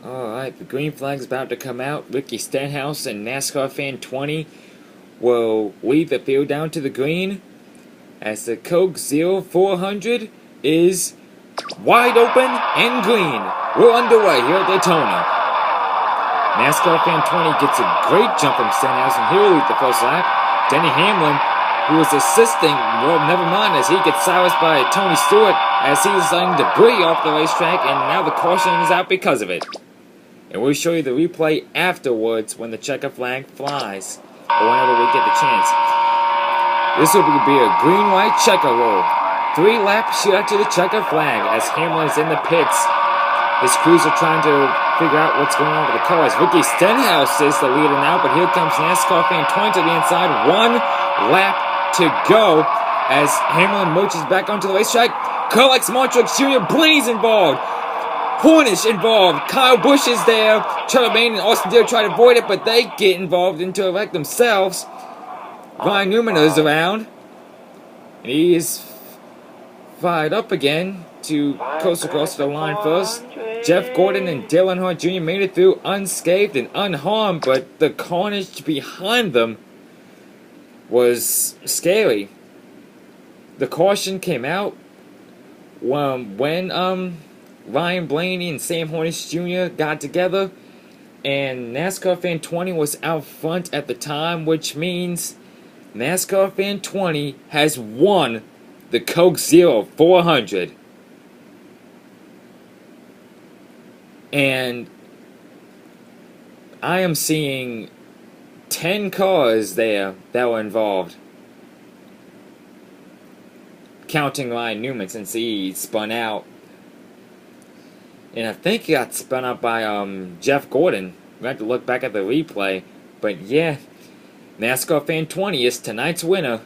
Alright, the green flag's about to come out. Ricky Stenhouse and NASCAR Fan 20 will lead the field down to the green as the Coke 0400 is wide open and green. We're underway here at Daytona. NASCAR Fan 20 gets a great jump from Stenhouse and he'll lead the first lap. Denny Hamlin, who is assisting, well, never mind, as he gets silenced by Tony Stewart as he's letting debris off the racetrack, and now the caution is out because of it. And we'll show you the replay afterwards when the checker flag flies, or whenever we get the chance. This will be a green-white checker roll. 3 laps shootout to the checker flag as Hamlin is in the pits. His crews are trying to figure out what's going on with the cars. Ricky Stenhouse is the leader now, but here comes NASCAR Fan 20 to the inside. 1 lap to go as Hamlin marches back onto the racetrack. Carlex Montreux Jr. Blaney's involved. Hornish involved. Kyle Busch is there. Charlie Main and Austin Deere try to avoid it, but they get involved into a wreck themselves. Ryan Newman is around. And he is fired up again to coast across the line first. Jeff Gordon and Dale Earnhardt Jr. made it through unscathed and unharmed, but the carnage behind them was scary. The caution came out when Ryan Blaney and Sam Hornish Jr. got together, and NASCAR Fan 20 was out front at the time, which means NASCAR Fan 20 has won the Coke 0400. And I am seeing 10 cars there that were involved, counting Ryan Newman since he spun out. And I think he got spun out by Jeff Gordon. We have to look back at the replay. But yeah, NASCAR Fan 20 is tonight's winner.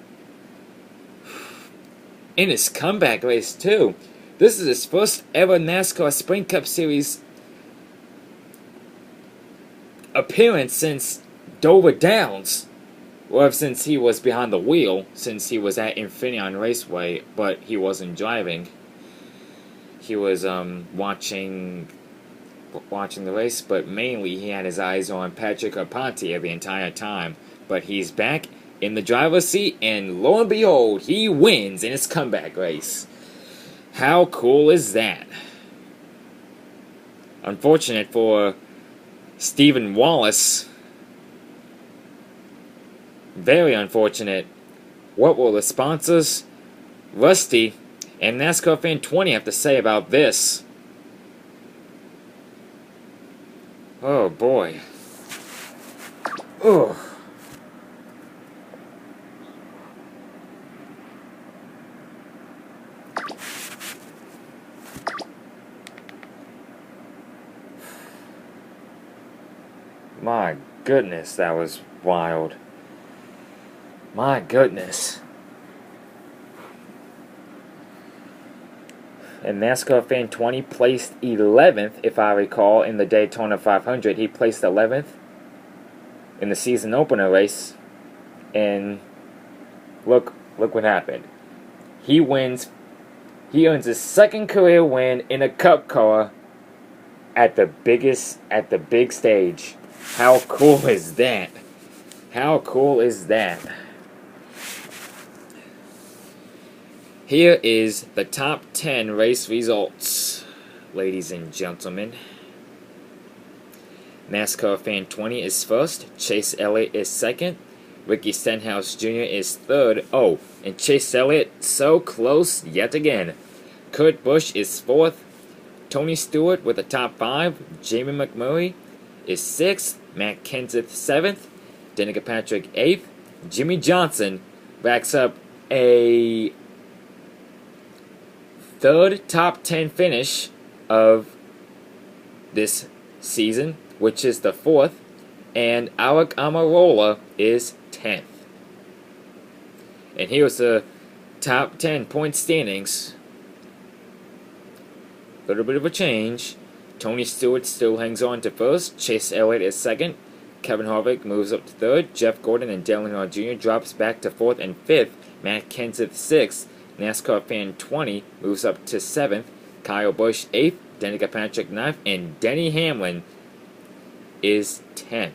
In his comeback race too. This is his first ever NASCAR Sprint Cup Series appearance since Dover Downs. Well, since he was behind the wheel, since he was at Infineon Raceway, but he wasn't driving. He was watching the race, but mainly he had his eyes on Patrick Carpentier the entire time. But he's back in the driver's seat, and lo and behold, he wins in his comeback race. How cool is that? Unfortunate for Stephen Wallace. Very unfortunate. What will the sponsors, Rusty, and NASCAR Fan 20 have to say about this? Oh boy. Ugh. My goodness, that was wild. My goodness. And NASCAR Fan 20 placed 11th, if I recall, in the Daytona 500. He placed 11th in the season opener race. And look what happened. He wins. He earns his second career win in a Cup car at the big stage. How cool is that? How cool is that? Here is the top 10 race results, ladies and gentlemen. NASCAR Fan 20 is first. Chase Elliott is second. Ricky Stenhouse Jr. is third. Oh, and Chase Elliott so close yet again. Kurt Busch is fourth. Tony Stewart with the top 5. Jamie McMurray is 6th. Matt Kenseth 7th. Danica Patrick 8th. Jimmy Johnson backs up a third top 10 finish of this season, which is the 4th. And Alec Amarola is 10th. And here's the top 10 point standings. A little bit of a change. Tony Stewart still hangs on to first. Chase Elliott is second. Kevin Harvick moves up to third. Jeff Gordon and Dale Earnhardt Jr. drops back to fourth and fifth. Matt Kenseth sixth. NASCAR Fan 20 moves up to seventh. Kyle Busch eighth. Danica Patrick 9th, and Denny Hamlin is 10th.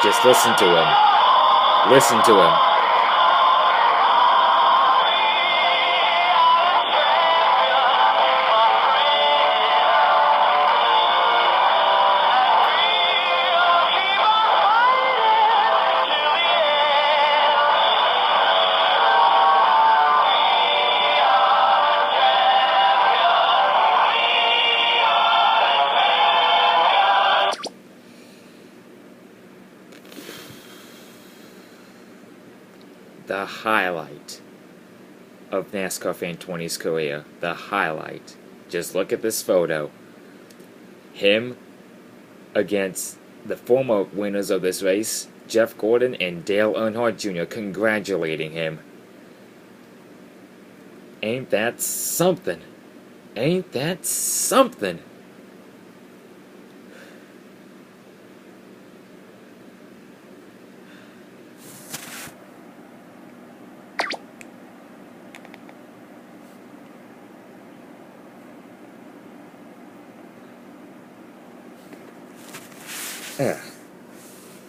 Just listen to him. Listen to him. The highlight of NASCAR Fan 20's career. The highlight. Just look at this photo. Him against the former winners of this race, Jeff Gordon and Dale Earnhardt Jr., congratulating him. Ain't that something? Ain't that something?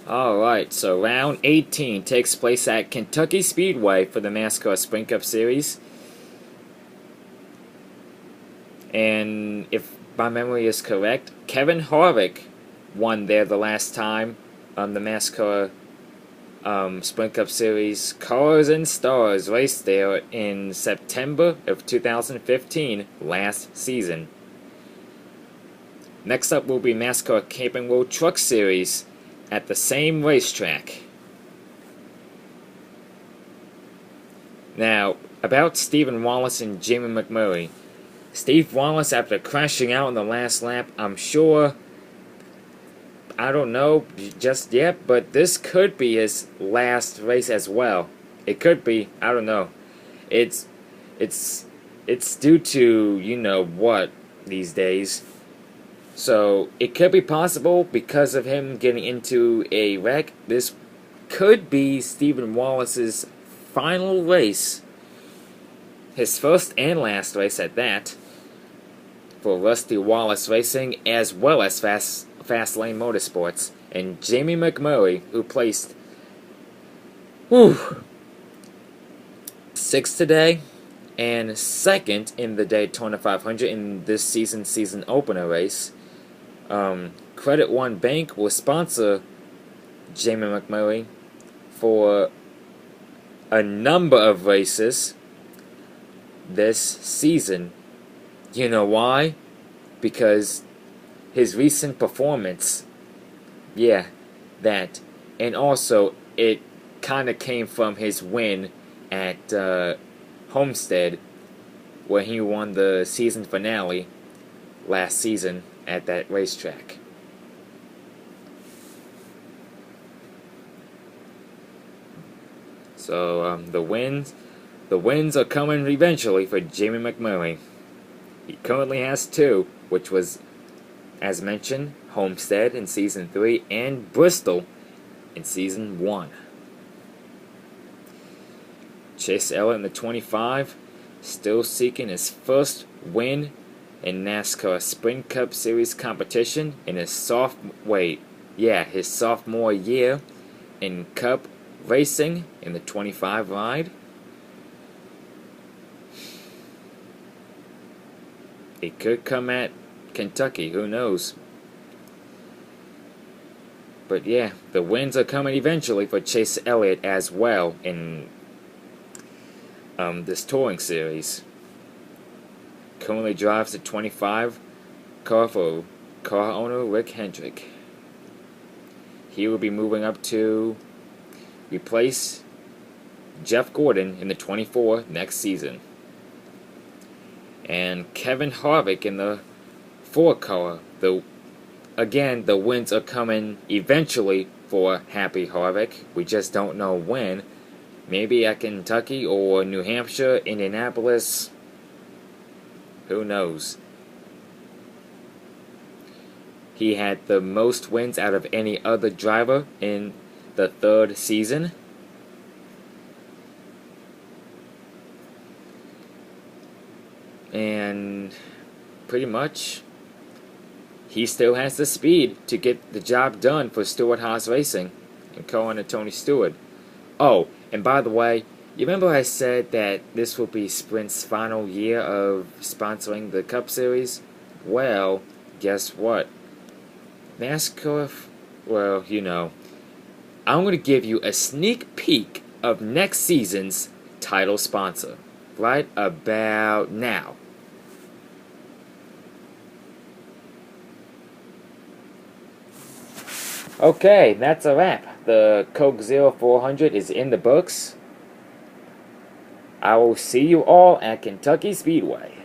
Alright, so round 18 takes place at Kentucky Speedway for the NASCAR Sprint Cup Series. And if my memory is correct, Kevin Harvick won there the last time on the NASCAR Sprint Cup Series. Cars and Stars raced there in September of 2015, last season. Next up will be NASCAR Camping World Truck Series at the same racetrack. Now, about Stephen Wallace and Jamie McMurray. Steve Wallace, after crashing out in the last lap, I'm sure, I don't know just yet, but this could be his last race as well. It could be, I don't know. It's due to, you know what, these days. So, it could be possible because of him getting into a wreck. This could be Stephen Wallace's final race. His first and last race at that. For Rusty Wallace Racing, as well as Fastlane Motorsports. And Jamie McMurray, who placed 6th today, and 2nd in the Daytona 500 in this season opener race. Credit One Bank will sponsor Jamie McMurray for a number of races this season. You know why? Because his recent performance, yeah, that, and also it kind of came from his win at Homestead, where he won the season finale last season at that racetrack. So the wins are coming eventually for Jamie McMurray. He currently has 2, which was, as mentioned, Homestead in Season 3 and Bristol in Season 1. Chase Elliott in the 25, still seeking his first win in NASCAR Sprint Cup Series competition in his sophomore year in Cup racing in the 25 ride. It could come at Kentucky, who knows? But yeah, the wins are coming eventually for Chase Elliott as well in this touring series. Currently drives the 25 car for car owner Rick Hendrick. He will be moving up to replace Jeff Gordon in the 24 next season. And Kevin Harvick in the 4 car. Again, the wins are coming eventually for Happy Harvick. We just don't know when. Maybe at Kentucky or New Hampshire, Indianapolis. Who knows? He had the most wins out of any other driver in the 3rd season. And pretty much, he still has the speed to get the job done for Stewart-Haas Racing and co-owner Tony Stewart. Oh, and by the way, you remember I said that this will be Sprint's final year of sponsoring the Cup Series? Well, guess what? NASCAR, well, you know, I'm going to give you a sneak peek of next season's title sponsor right about now. Okay, that's a wrap. The Coke Zero 400 is in the books. I will see you all at Kentucky Speedway.